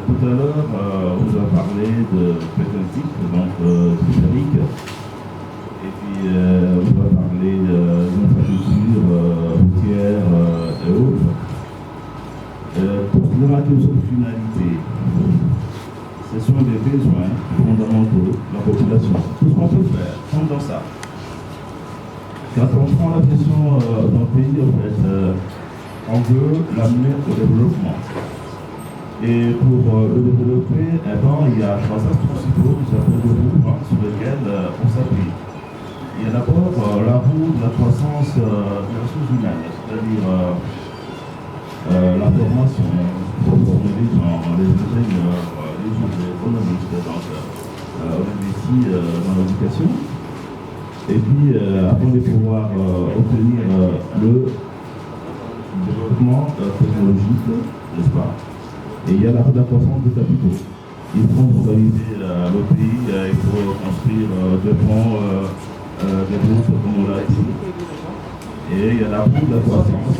Tout à l'heure, on a parlé de pétantique, donc britannique, et puis on va parler d'infrastructures routières et autres. Pour la finalité, ce sont des besoins fondamentaux de la population. Tout ce qu'on peut faire, comme dans ça. Quand on prend la question d'un pays, en fait, on veut l'amener au développement. Et pour le développer, il y a trois axes principaux sur lesquels on s'appuie. Il y a d'abord la roue de la croissance des ressources humaines, c'est-à-dire la formation, pour former les gens, les ingénieurs, les économistes, donc on investit dans l'éducation. Et puis, afin de pouvoir obtenir le développement technologique, n'est-ce pas? Et il y a la croissance des capitaux. Il faut industrialiser le pays, il faut construire des ponts, des routes, comme on l'a dit. Et il y a la roue de la croissance,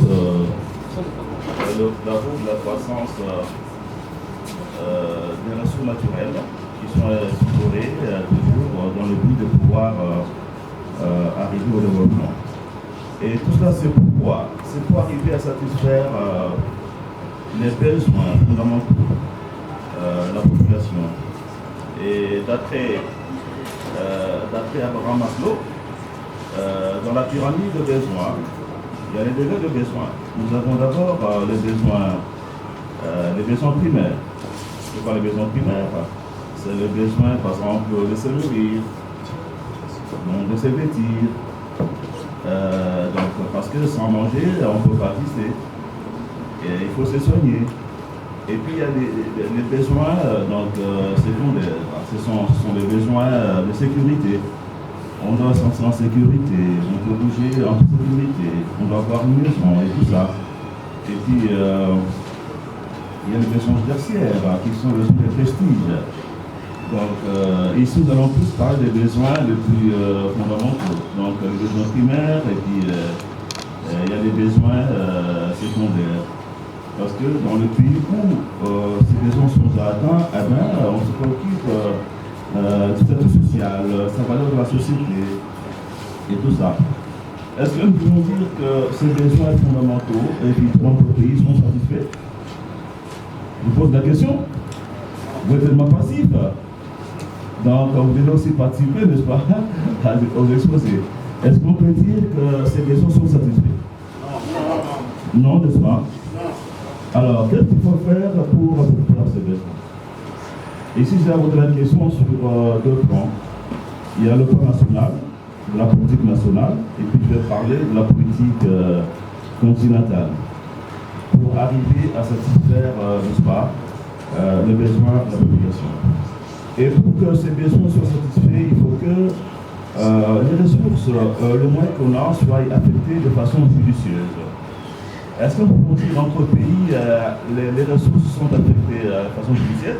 des ressources naturelles qui sont explorées toujours dans le but de pouvoir arriver au développement. Et tout cela, c'est pourquoi? C'est pour arriver à satisfaire les besoins fondamentaux de la population. Et d'après Abraham Maslow, dans la pyramide de besoins, il y a les degrés de besoins. Nous avons d'abord les besoins primaires. C'est pas les besoins primaires, c'est les besoins, par exemple, de se nourrir, de se vêtir. Donc, parce que sans manger, on ne peut pas exister. Et il faut se soigner. Et puis il y a les besoins secondaires. Ce sont les besoins de sécurité. On doit se sentir en sécurité, on peut bouger en sécurité, on doit avoir une maison et tout ça. Et puis il y a les besoins tertiaires qui sont les besoins de prestige. Donc ici nous allons plus parler des besoins les plus fondamentaux. Donc les besoins primaires et puis il y a les besoins secondaires. Parce que dans le pays où ces besoins sont atteints, on se préoccupe du statut social, sa valeur de la société et tout ça. Est-ce que nous pouvons dire que ces besoins fondamentaux et puis dans notre pays sont satisfaits? Je vous pose la question. Vous êtes tellement passif. Donc vous devez aussi participer, n'est-ce pas, aux exposés. Est-ce qu'on peut dire que ces besoins sont satisfaits? Non, n'est-ce pas? Alors, qu'est-ce qu'il faut faire pour satisfaire ces besoins? Ici, j'ai abordé la question sur deux plans. Il y a le plan national, de la politique nationale, et puis je vais parler de la politique continentale, pour arriver à satisfaire, n'est-ce pas, les besoins de la population. Et pour que ces besoins soient satisfaits, il faut que les ressources, les moyens qu'on a, soient affectés de façon judicieuse. Est-ce que vous pouvez dire dans notre pays, les ressources sont affectées de façon judiciaire?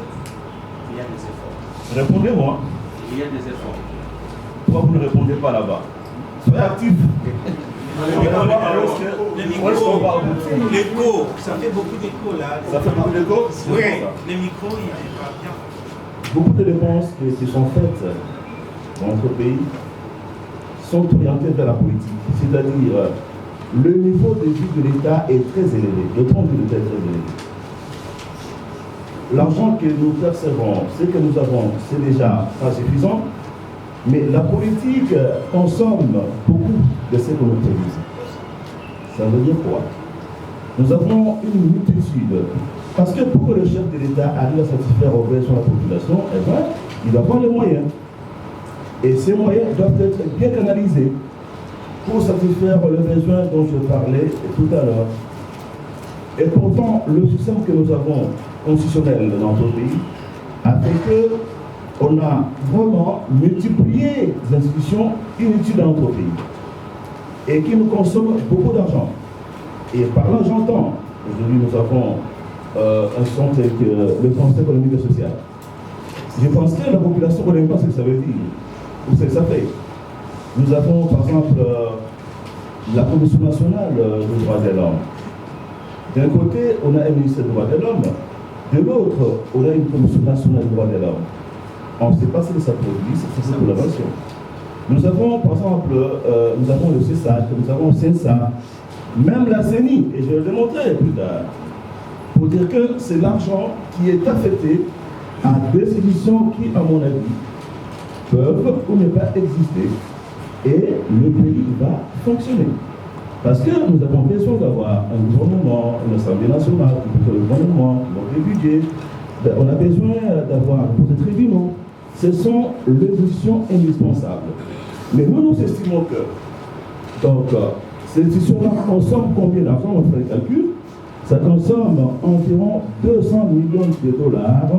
Il y a des efforts. Répondez-moi. Il y a des efforts. Pourquoi vous ne répondez pas là-bas? Soyez actifs. L'écho, ça fait beaucoup d'écho là. Ça fait beaucoup d'écho? Oui, les micros, il n'est pas bien. Beaucoup de dépenses qui sont faites dans notre pays sont orientées vers la politique. C'est-à-dire, le niveau de vie de l'État est très élevé. Le temps de vie de l'État est très élevé. L'argent que nous percevons, ce que nous avons, c'est déjà pas suffisant, mais la politique consomme beaucoup de ce que nous produisons. Ça veut dire quoi? Nous avons une multitude. Parce que pour que le chef de l'État arrive à satisfaire aux besoins de la population, il doit prendre les moyens. Et ces moyens doivent être bien canalisés pour satisfaire les besoins dont je parlais tout à l'heure. Et pourtant, le système que nous avons constitutionnel dans notre pays a fait qu'on a vraiment multiplié les institutions inutiles dans notre pays et qui nous consomment beaucoup d'argent. Et par là, j'entends, aujourd'hui nous avons un centre avec le Conseil économique et social. Je pense que la population ne connaît pas ce que ça veut dire ou ce que ça fait. Nous avons par exemple la Commission nationale des droits de l'homme. D'un côté, on a un ministère des droits de l'homme, de l'autre, on a une commission nationale des droits de l'homme. On ne sait pas ce que ça produit, c'est cette collaboration. Nous avons, par exemple, nous avons le CESAC, nous avons le CENSA, même la CENI, et je vais le démontrer plus tard, pour dire que c'est l'argent qui est affecté à des institutions qui, à mon avis, peuvent ou ne pas exister, et le pays va fonctionner. Parce que nous avons besoin d'avoir un gouvernement, une assemblée nationale, qui peut le gouvernement, qui va les budgets. On a besoin d'avoir des tribunaux. Ce sont les institutions indispensables. Mais nous estimons que ces institutions-là consomment combien d'argent? On fait le calcul. Ça consomme environ 200 millions de dollars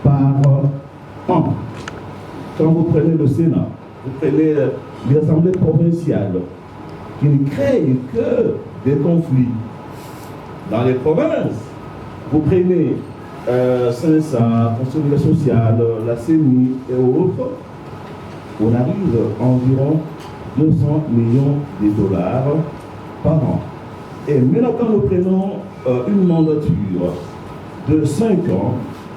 par an. Quand vous prenez le Sénat, vous prenez les assemblées provinciales, qui ne créent que des conflits dans les provinces. Vous prenez CENSA, Consolidation sociale, la CENI et autres, on arrive à environ 200 millions de dollars par an. Et maintenant, quand nous prenons une mandature de 5 ans,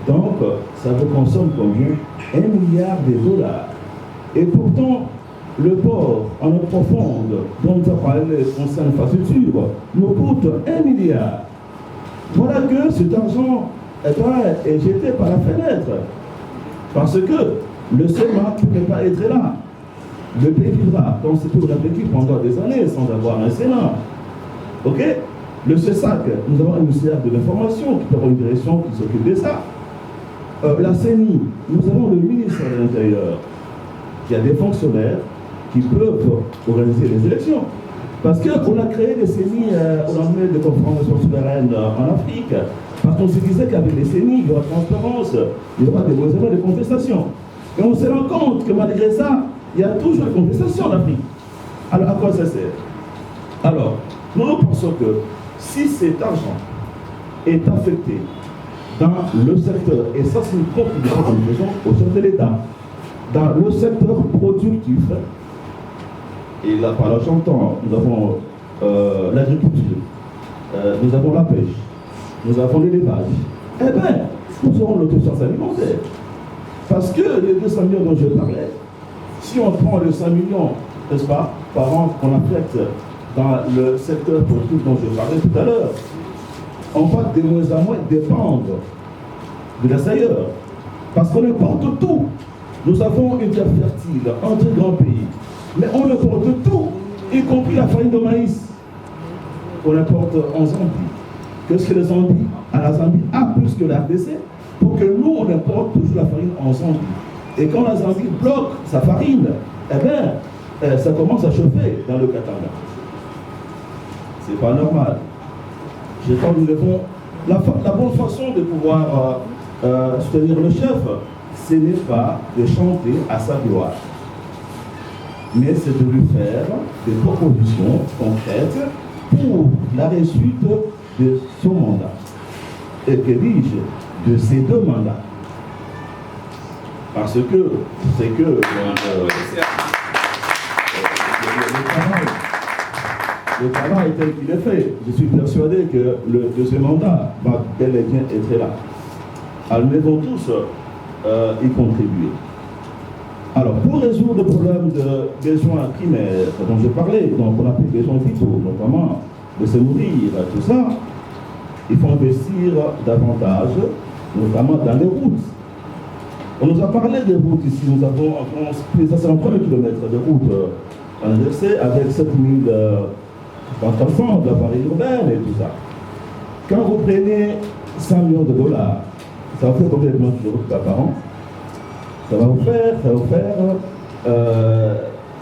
donc ça vous consomme combien? 1 milliard de dollars. Et pourtant, le port en eau profonde, dont on a parlé concernant l'infrastructure, nous coûte 1 milliard. Voilà que cet argent est jeté par la fenêtre. Parce que le Sénat ne peut pas être là. Le pays vivra dans cette république pendant des années sans avoir un Sénat. Ok? Le CESAC, nous avons un ministère de l'information qui peut avoir une direction qui s'occupe de ça. La CENI, nous avons le ministère de l'Intérieur, qui a des fonctionnaires qui peuvent organiser les élections. Parce qu'on a créé des CENI, on a mis des conférences souveraines en Afrique, parce qu'on se disait qu'avec les CENI, il y aura transparence, il y aura des besoins de contestation. Et on se rend compte que malgré ça, il y a toujours des contestations en Afrique. Alors, à quoi ça sert? Alors, nous pensons que si cet argent est affecté dans le secteur, et ça c'est une contribution que nous faisons au chef de l'État, dans le secteur productif, et là par là j'entends, nous avons l'agriculture, nous avons la pêche, nous avons l'élevage, eh bien, nous aurons l'autosuffisance alimentaire. Parce que les 200 millions dont je parlais, si on prend les 5 millions, n'est-ce pas, par an qu'on affecte dans le secteur productif dont je parlais tout à l'heure, on va de moins en moins dépendre de l'extérieur. Parce qu'on importe tout. Nous avons une terre fertile, un très grand pays. Mais on importe tout, y compris la farine de maïs. On importe en Zambie. Qu'est-ce que les Zambies? À la Zambie a plus que la RDC, pour que nous, on importe toujours la farine en Zambie. Et quand la Zambie bloque sa farine, eh bien, ça commence à chauffer dans le Katanga. C'est pas normal. Je pense que nous devons. La bonne façon de pouvoir soutenir le chef, ce n'est pas de chanter à sa gloire, mais c'est de lui faire des propositions concrètes pour la réussite de son mandat. Et que dis-je, de ces 2 mandats. Parce que c'est que le travail tel qu'il est fait, je suis persuadé que le 2e mandat va bel et bien être là. Alors nous devons tous y contribuer. Alors pour résoudre le problème de besoins primaires dont je parlais, donc on appelle besoins vitaux, notamment de se nourrir, tout ça, il faut investir davantage, notamment dans les routes. On nous a parlé des routes ici, nous avons plus de 130 km de routes indexées avec 7000 enfants de la Paris urbaine et tout ça. Quand vous prenez 100 millions de dollars, ça vous fait combien de routes par an? Ça va vous faire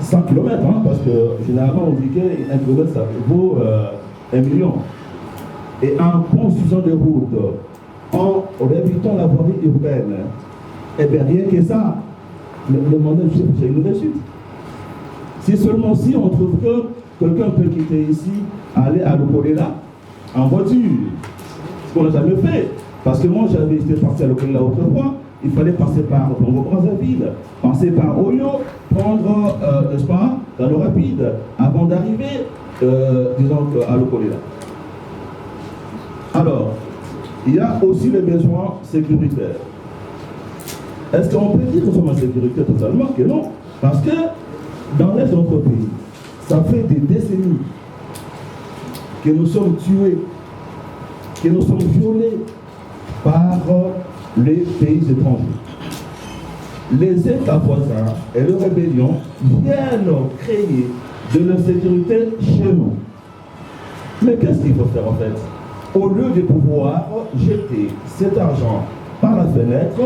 100 km, hein, parce que généralement on dit qu'un kilomètre ça vaut 1 million. Et en construisant des routes, en réhabilitant la voirie urbaine, eh bien rien que ça, le mandat du chef, c'est une réussite. Si seulement si on trouve que quelqu'un peut quitter ici, aller à l'Okolela en voiture, ce qu'on n'a jamais fait. Parce que moi j'avais été parti à l'Okolela autrefois, il fallait passer par Congo-Brazzaville, passer par Oyo, prendre, n'est-ce pas, dans le rapide, avant d'arriver, disons, à l'Okolela. Alors, il y a aussi les besoins sécuritaires. Est-ce qu'on peut dire que nous sommes en sécurité totalement? Que non. Parce que dans l'est de notre pays, ça fait des décennies que nous sommes tués, que nous sommes violés par les pays étrangers. Les États voisins et leurs rébellions viennent créer de l'insécurité chez nous. Mais qu'est-ce qu'il faut faire en fait? Au lieu de pouvoir jeter cet argent par la fenêtre,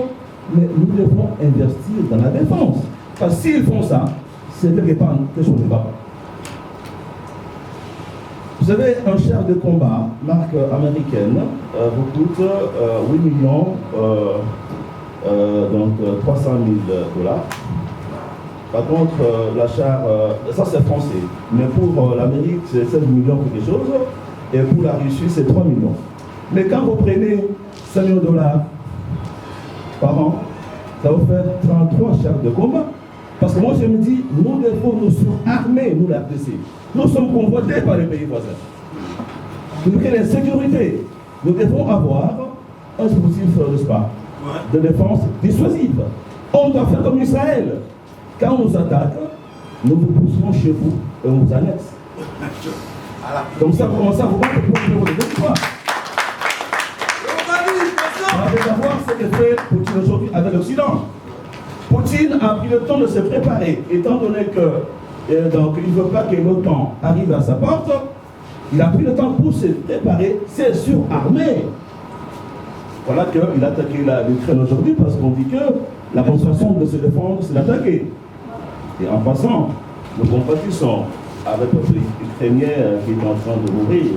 mais nous devons investir dans la défense. Parce que s'ils font ça, c'est quelque part quelque chose ne va pas. Vous savez, un char de combat, marque américaine, vous coûte 8 millions, donc 300 000 $. Par contre, l'achat, ça c'est français, mais pour l'Amérique c'est 7 millions quelque chose, et pour la Russie c'est 3 millions. Mais quand vous prenez 5 millions de $ par an, ça vous fait 33 chars de combat. Parce que moi je me dis, nous devons nous surarmer, nous la RDC. Nous sommes convoités par les pays voisins. Nous créons l'insécurité. Nous devons avoir un dispositif, n'est-ce pas, de défense dissuasive. On doit faire comme Israël. Quand on nous attaque, nous vous poussons chez vous et on vous annexe. Comme ça, vous commencez à vous battre pour votre victoire. Vous allez savoir ce que fait Poutine aujourd'hui avec l'Occident. Poutine a pris le temps de se préparer, étant donné que donc, il ne veut pas que l'OTAN arrive à sa porte. Il a pris le temps pour se préparer, c'est surarmé. Voilà qu'il a attaqué l'Ukraine aujourd'hui parce qu'on dit que la bonne façon de se défendre, c'est d'attaquer. Et en passant, nous compatissons avec le peuple ukrainien qui est en train de mourir.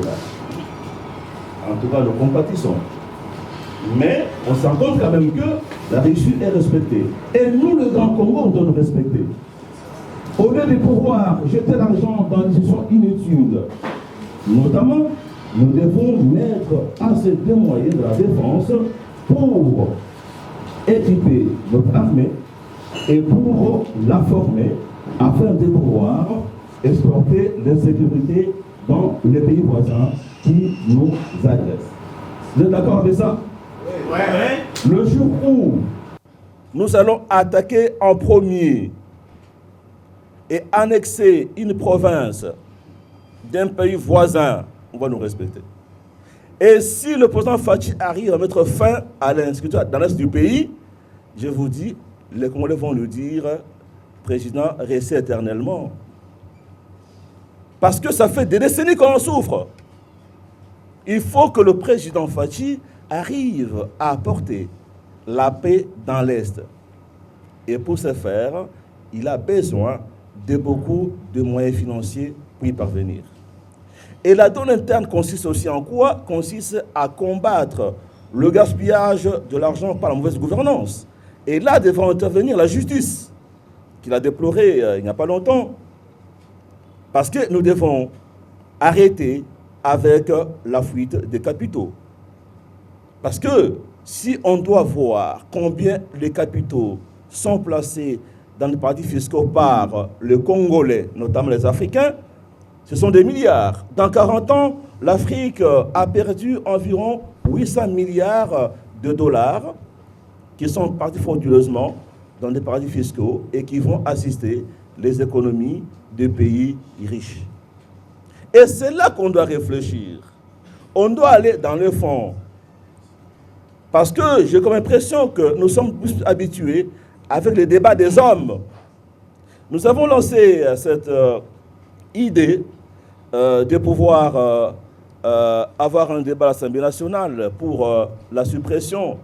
En tout cas, nous compatissons. Mais on s'en compte quand même que la Russie est respectée. Et nous, le Grand Congo, on doit nous respecter. Au lieu de pouvoir jeter l'argent dans des situations inutiles, notamment, nous devons mettre assez de moyens de la défense pour équiper notre armée et pour la former afin de pouvoir exporter l'insécurité dans les pays voisins qui nous agressent. Vous êtes d'accord avec ça? Oui. Le jour où nous allons attaquer en premier et annexer une province d'un pays voisin, on va nous respecter. Et si le président Fachi arrive à mettre fin à l'insécurité dans l'est du pays, je vous dis, les Congolais vont nous dire, président, restez éternellement. Parce que ça fait des décennies qu'on en souffre. Il faut que le président Fachi arrive à apporter la paix dans l'Est. Et pour ce faire, il a besoin de beaucoup de moyens financiers pour y parvenir. Et la donne interne consiste aussi en quoi? Consiste à combattre le gaspillage de l'argent par la mauvaise gouvernance. Et là devra intervenir la justice, qu'il a déploré il n'y a pas longtemps. Parce que nous devons arrêter avec la fuite des capitaux. Parce que si on doit voir combien les capitaux sont placés dans les paradis fiscaux par les Congolais, notamment les Africains, ce sont des milliards. Dans 40 ans, l'Afrique a perdu environ 800 milliards de dollars qui sont partis frauduleusement dans des paradis fiscaux et qui vont assister les économies des pays riches. Et c'est là qu'on doit réfléchir. On doit aller dans le fond. Parce que j'ai comme impression que nous sommes plus habitués avec les débats des hommes. Nous avons lancé cette idée de pouvoir avoir un débat à l'Assemblée nationale pour la suppression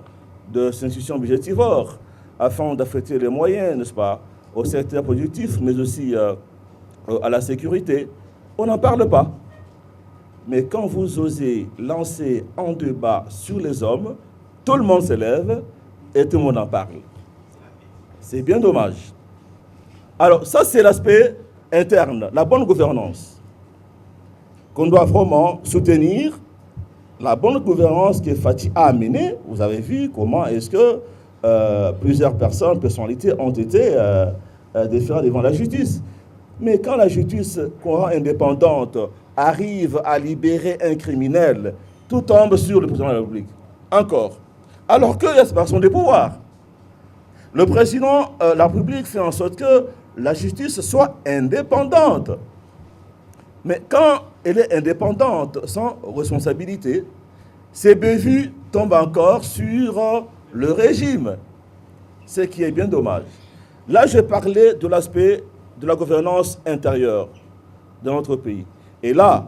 de ces institutions budgétivores afin d'affecter les moyens, n'est-ce pas, au secteur productif, mais aussi à la sécurité. On n'en parle pas. Mais quand vous osez lancer un débat sur les hommes, tout le monde se lève et tout le monde en parle. C'est bien dommage. Alors, ça, c'est l'aspect interne, la bonne gouvernance, qu'on doit vraiment soutenir. La bonne gouvernance que Fachi a amenée, vous avez vu comment est-ce que plusieurs personnes, personnalités ont été déférées devant la justice. Mais quand la justice qu'on rend indépendante arrive à libérer un criminel tout tombe sur le président de la République. Encore. Alors qu'il y a la séparation des pouvoirs. Le président de la République fait en sorte que la justice soit indépendante. Mais quand elle est indépendante, sans responsabilité, ces bévues tombent encore sur le régime, ce qui est bien dommage. Là, je parlais de l'aspect de la gouvernance intérieure de notre pays. Et là,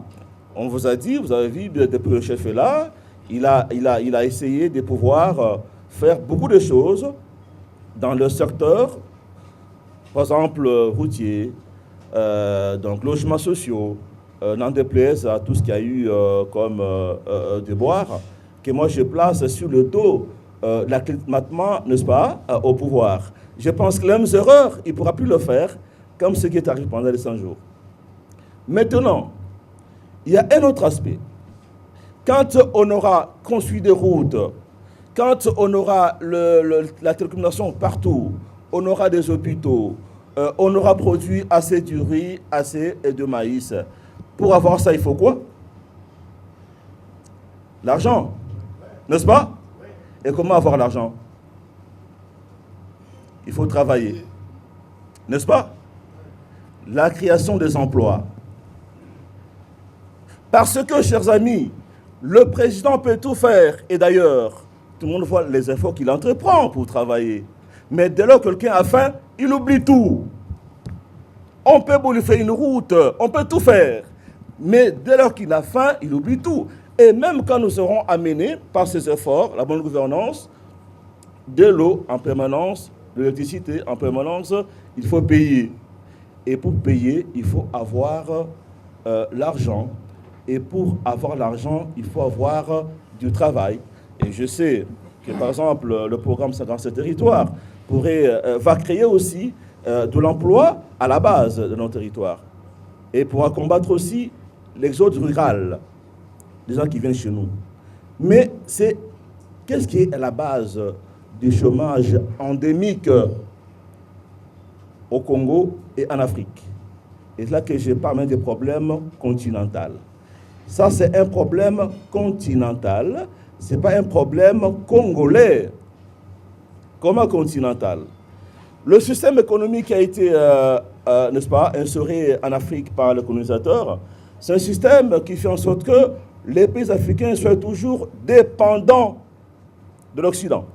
on vous a dit, vous avez vu, depuis le chef est là, il a essayé de pouvoir faire beaucoup de choses dans le secteur, par exemple routier, donc logements sociaux, n'en déplaise à tout ce qu'il y a eu comme déboire, que moi je place sur le dos l'acclimatement, n'est-ce pas, au pouvoir. Je pense que les mêmes erreurs, il ne pourra plus le faire, comme ce qui est arrivé pendant les 100 jours. Maintenant, il y a un autre aspect. Quand on aura construit des routes, quand on aura la télécommunication partout, on aura des hôpitaux, on aura produit assez de riz, assez de maïs. Pour avoir ça, il faut quoi? L'argent, n'est-ce pas? Et comment avoir l'argent? Il faut travailler, n'est-ce pas? La création des emplois. Parce que, chers amis, le président peut tout faire. Et d'ailleurs, tout le monde voit les efforts qu'il entreprend pour travailler. Mais dès lors que quelqu'un a faim, il oublie tout. On peut lui faire une route, on peut tout faire. Mais dès lors qu'il a faim, il oublie tout. Et même quand nous serons amenés par ces efforts, la bonne gouvernance, de l'eau en permanence, de l'électricité en permanence, il faut payer. Et pour payer, il faut avoir l'argent. Et pour avoir l'argent, il faut avoir du travail. Et je sais que, par exemple, le programme 57 territoires va créer aussi de l'emploi à la base de nos territoires. Et pourra combattre aussi l'exode rural, des gens qui viennent chez nous. Mais qu'est-ce qui est à la base du chômage endémique au Congo et en Afrique? Et c'est là que je parle des problèmes continentaux. Ça, c'est un problème continental. Ce n'est pas un problème congolais. Comment continental? Le système économique qui a été, n'est-ce pas, instauré en Afrique par le colonisateur, c'est un système qui fait en sorte que les pays africains soient toujours dépendants de l'Occident.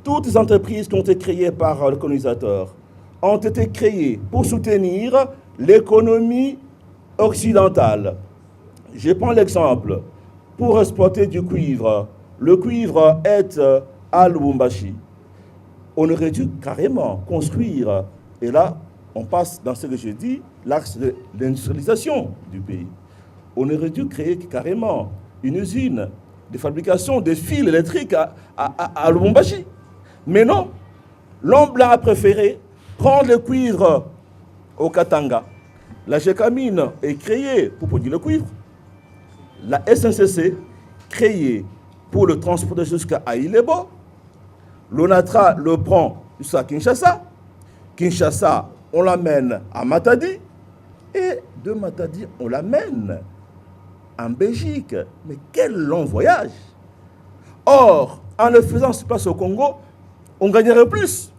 Toutes les entreprises qui ont été créées par le colonisateur ont été créées pour soutenir l'économie occidentale. Je prends l'exemple. Pour exploiter du cuivre, le cuivre est à Lubumbashi. On aurait dû carrément construire, et là, on passe dans ce que je dis, l'axe de l'industrialisation du pays. On aurait dû créer carrément une usine de fabrication de fils électriques à Lubumbashi. Mais non, l'homme blanc a préféré prendre le cuivre au Katanga. La Gécamine est créée pour produire le cuivre. La SNCC, créée pour le transporter jusqu'à Aïlebo. L'ONATRA le prend jusqu'à Kinshasa. Kinshasa, on l'amène à Matadi. Et de Matadi, on l'amène en Belgique. Mais quel long voyage! Or, en le faisant se passe au Congo, on gagnerait plus.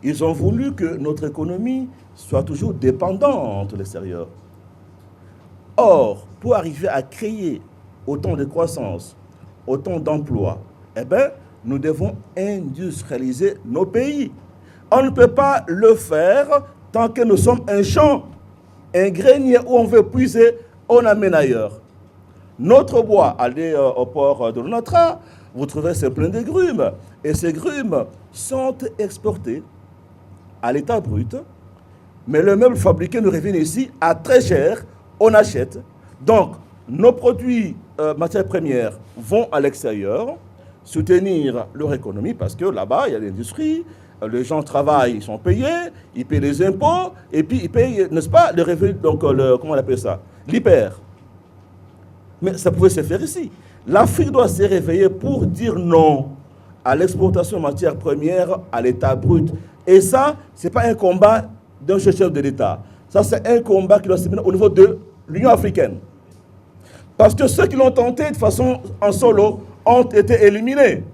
Ils ont voulu que notre économie soit toujours dépendante de l'extérieur. Or, pour arriver à créer autant de croissance, autant d'emplois, eh bien, nous devons industrialiser nos pays. On ne peut pas le faire tant que nous sommes un champ, un grenier où on veut puiser, on amène ailleurs. Notre bois, allez au port de l'Onatra, vous trouverez c'est plein de grumes. Et ces grumes sont exportées à l'état brut, mais le meuble fabriqué nous revient ici à très cher, on achète. Donc, nos produits matières premières vont à l'extérieur, soutenir leur économie, parce que là-bas, il y a l'industrie, les gens travaillent, ils sont payés, ils payent les impôts, et puis ils payent, n'est-ce pas, le revenu, donc, comment on appelle ça? L'hyper. Mais ça pouvait se faire ici. L'Afrique doit se réveiller pour dire non à l'exportation de matières premières à l'état brut. Et ça, ce n'est pas un combat d'un chef de l'État. Ça, c'est un combat qui doit se mener au niveau de l'Union africaine. Parce que ceux qui l'ont tenté de façon en solo ont été éliminés.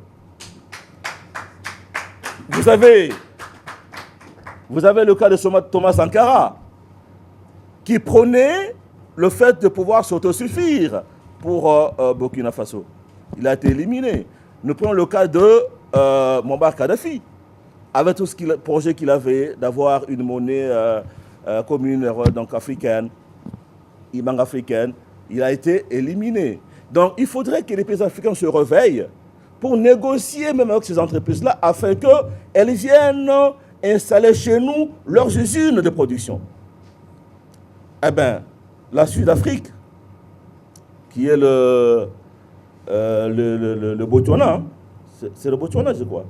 Vous avez le cas de Thomas Sankara, qui prônait le fait de pouvoir s'autosuffire pour Burkina Faso. Il a été éliminé. Nous prenons le cas de Muammar Kadhafi, avec tout le projet qu'il avait d'avoir une monnaie commune, donc africaine, IBAN africaine. Il a été éliminé. Donc il faudrait que les pays africains se réveillent pour négocier même avec ces entreprises-là afin qu'elles viennent installer chez nous leurs usines de production. Eh bien, la Sud-Afrique, qui est le Botswana, c'est le Botswana, je crois.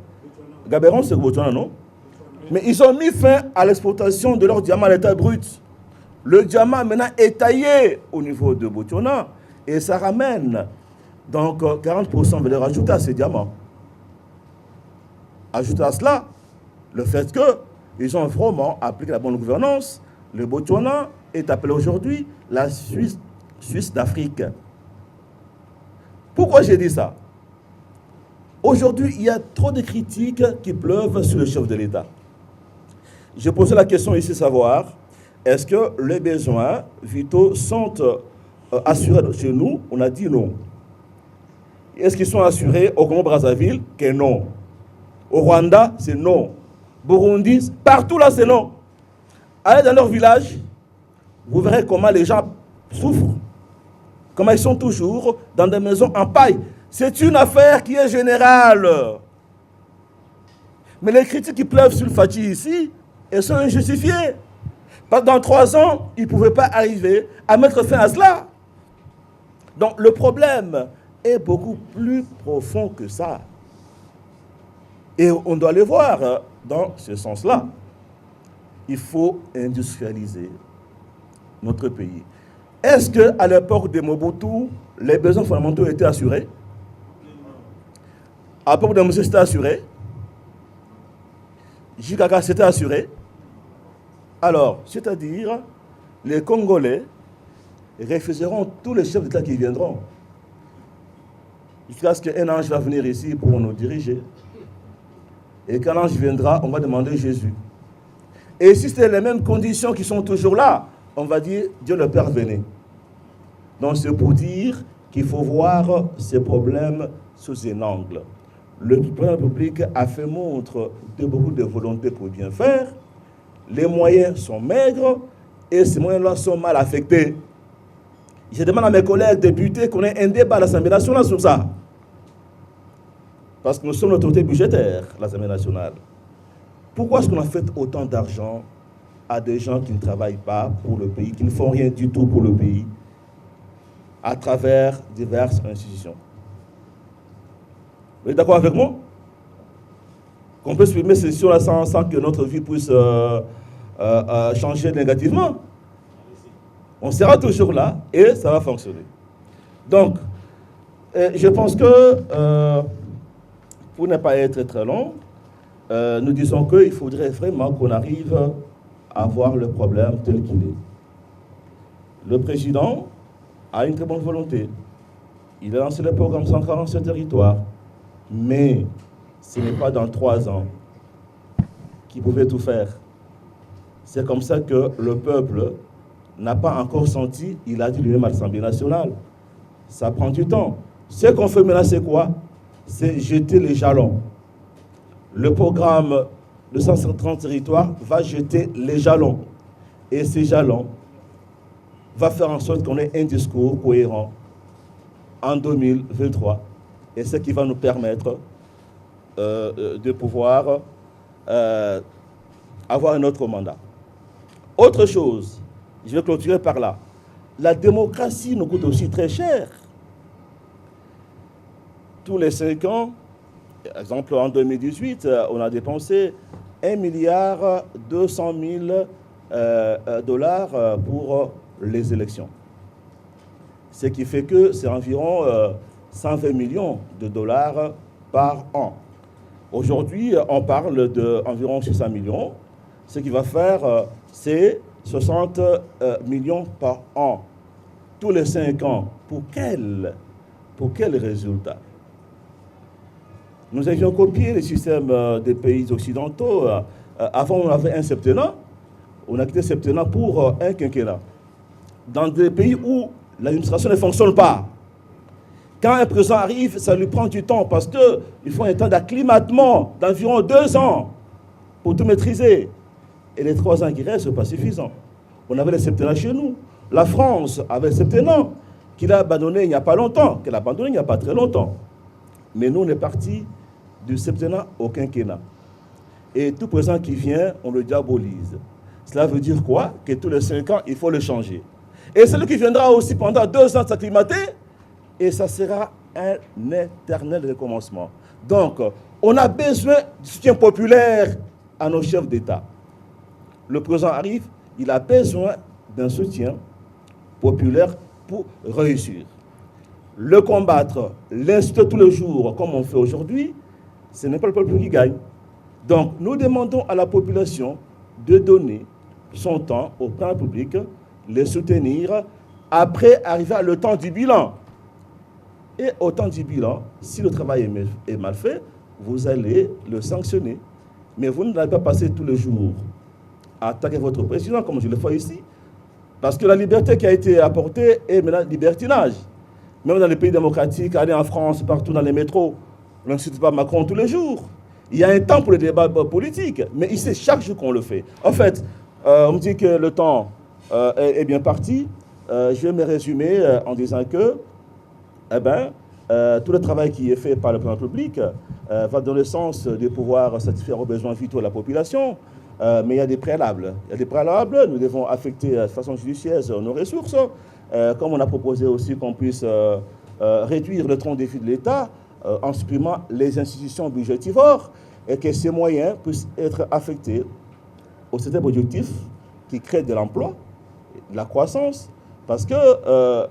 Gaborone, c'est le Botswana, non? Mais ils ont mis fin à l'exportation de leur diamant à l'état brut. Le diamant maintenant est taillé au niveau de Botswana et ça ramène donc 40% de valeur ajoutée à ces diamants. Ajoutez à cela le fait qu'ils ont vraiment appliqué la bonne gouvernance. Le Botswana est appelé aujourd'hui la Suisse d'Afrique. Pourquoi j'ai dit ça? Aujourd'hui, il y a trop de critiques qui pleuvent sur le chef de l'État. J'ai posé la question ici, savoir, est-ce que les besoins vitaux sont assurés chez nous? On a dit non. Est-ce qu'ils sont assurés au Congo-Brazzaville? Que non. Au Rwanda, c'est non. Burundi, partout là, c'est non. Allez dans leur village, vous verrez comment les gens souffrent. Comment ils sont toujours dans des maisons en paille. C'est une affaire qui est générale. Mais les critiques qui pleuvent sur le Fatih ici, elles sont injustifiées. Parce que dans 3 ans, ils ne pouvaient pas arriver à mettre fin à cela. Donc le problème est beaucoup plus profond que ça. Et on doit le voir dans ce sens-là. Il faut industrialiser notre pays. Est-ce qu'à l'époque de Mobutu, les besoins fondamentaux étaient assurés? À l'époque de Mobutu, c'était assuré? Jikaka, c'était assuré? Alors, c'est-à-dire, les Congolais refuseront tous les chefs d'État qui viendront. Jusqu'à ce qu'un ange va venir ici pour nous diriger. Et quand l'ange viendra, on va demander Jésus. Et si c'est les mêmes conditions qui sont toujours là, on va dire Dieu le Père venez. Donc c'est pour dire qu'il faut voir ces problèmes sous un angle. Le président de la République a fait montre de beaucoup de volonté pour bien faire. Les moyens sont maigres et ces moyens-là sont mal affectés. Je demande à mes collègues députés qu'on ait un débat à l'Assemblée nationale sur ça. Parce que nous sommes l'autorité budgétaire, l'Assemblée nationale. Pourquoi est-ce qu'on a fait autant d'argent à des gens qui ne travaillent pas pour le pays, qui ne font rien du tout pour le pays, à travers diverses institutions? Vous êtes d'accord avec moi? Qu'on peut supprimer ces institutions-là sans que notre vie puisse changer négativement. On sera toujours là et ça va fonctionner. Donc, je pense que, pour ne pas être très long, nous disons qu'il faudrait vraiment qu'on arrive à voir le problème tel qu'il est. Le président a une très bonne volonté. Il a lancé le programme 147 territoires. Mais ce n'est pas dans 3 ans qu'il pouvait tout faire. C'est comme ça que le peuple n'a pas encore senti, il a dit lui-même à l'Assemblée nationale. Ça prend du temps. Ce qu'on fait maintenant, c'est quoi? C'est jeter les jalons. Le programme de 130 territoires va jeter les jalons. Et ces jalons vont faire en sorte qu'on ait un discours cohérent en 2023. Et ce qui va nous permettre de pouvoir avoir un autre mandat. Autre chose, je vais clôturer par là. La démocratie nous coûte aussi très cher. Tous les 5 ans, par exemple en 2018, on a dépensé 1,2 milliard $ pour les élections. Ce qui fait que c'est environ 120 millions de dollars par an. Aujourd'hui, on parle d'environ 600 millions. Ce qui va faire, c'est 60 millions par an. tous les 5 ans. Pour quel résultat? Nous avions copié le système des pays occidentaux. Avant, on avait un septennat. On a quitté le septennat pour un quinquennat. Dans des pays où l'administration ne fonctionne pas, quand un président arrive, ça lui prend du temps parce qu'il faut un temps d'acclimatement d'environ 2 ans pour tout maîtriser. Et les 3 ans qui restent, ce n'est pas suffisant. On avait le septennat chez nous. La France avait le septennat qu'il a abandonné il n'y a pas longtemps, qu'elle a abandonné il n'y a pas très longtemps. Mais nous, on est parti du septennat au quinquennat. Et tout président qui vient, on le diabolise. Cela veut dire quoi? Que tous les 5 ans, il faut le changer. Et celui qui viendra aussi pendant 2 ans s'acclimater, et ça sera un éternel recommencement. Donc, on a besoin du soutien populaire à nos chefs d'État. Le président arrive, il a besoin d'un soutien populaire pour réussir. Le combattre, l'insulter tous les jours, comme on fait aujourd'hui, ce n'est pas le peuple qui gagne. Donc, nous demandons à la population de donner son temps au plan public, les soutenir, après arriver à le temps du bilan. Et au temps du bilan, si le travail est mal fait, vous allez le sanctionner. Mais vous n'allez pas passer tous les jours à attaquer votre président, comme je le fais ici. Parce que la liberté qui a été apportée est maintenant libertinage. Même dans les pays démocratiques, allez en France, partout dans les métros, on n'insulte pas Macron tous les jours. Il y a un temps pour les débats politiques, mais ici, chaque jour qu'on le fait. En fait, on me dit que le temps est bien parti. Je vais me résumer en disant que tout le travail qui est fait par le plan public va dans le sens de pouvoir satisfaire aux besoins vitaux de la population. Mais il y a des préalables. Il y a des préalables. Nous devons affecter de façon judicieuse nos ressources, comme on a proposé aussi qu'on puisse réduire le tronc défi de l'État en supprimant les institutions budgétivores et que ces moyens puissent être affectés au système productif qui crée de l'emploi, de la croissance, parce que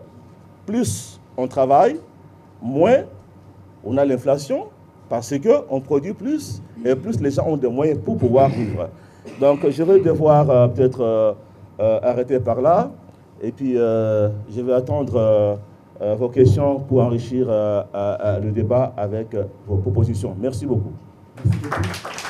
plus on travaille, moins on a l'inflation, parce qu'on produit plus et plus les gens ont des moyens pour pouvoir vivre. Donc je vais devoir peut-être arrêter par là, et puis je vais attendre vos questions pour enrichir le débat avec vos propositions. Merci beaucoup. Merci beaucoup.